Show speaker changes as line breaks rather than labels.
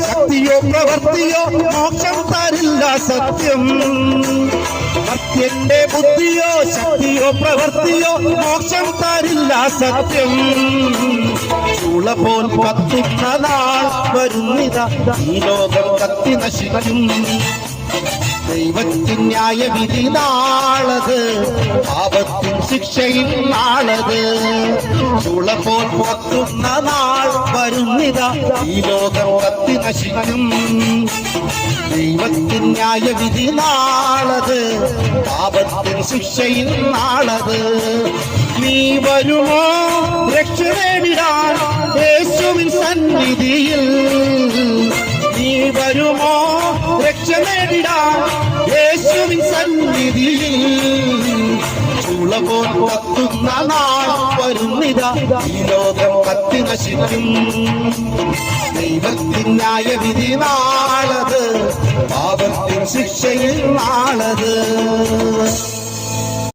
ശക്തിയോ പ്രവൃത്തിയോ മോക്ഷം തരില്ല സത്യം. മർത്യന്റെ ബുദ്ധിയോ ശക്തിയോ പ്രവൃത്തിയോ മോക്ഷം തരില്ല സത്യം. ചൂളപോൽ കത്തുന്ന നാൾ വരുന്നിതാ, ഈ ലോകം കത്തി നശിക്കും. ദൈവത്തിൻ ന്യായവിധി നാളത്, പാപത്തിൻ ശിക്ഷയിൽ നാളത്. ചുളപോൽ കത്തുന്ന നാൾ വരുന്നിതാ, ഈ ലോകം കത്തി നശിക്കും. ദൈവത്തിൻ ന്യായവിധി നാളത്, പാപത്തിൻ ശിക്ഷയിൽ നാളത്. നീ വരുമോ രക്ഷ നേടിടാൻ യേശുവിൻ സന്നിധിയിൽ? നീ വരുമോ രക്ഷ നേടിടാൻ യേശുവിൻ സന്നിധിയിൽ? ചുളപോൽ കത്തുന്ന നാൾ വരുന്നിതാ, ഈ ലോകം കത്തി നശിക്കും. ദൈവത്തിൻ ന്യായവിധി നാളത്, പാപത്തിൻ ശിക്ഷയിൽ നാളത്.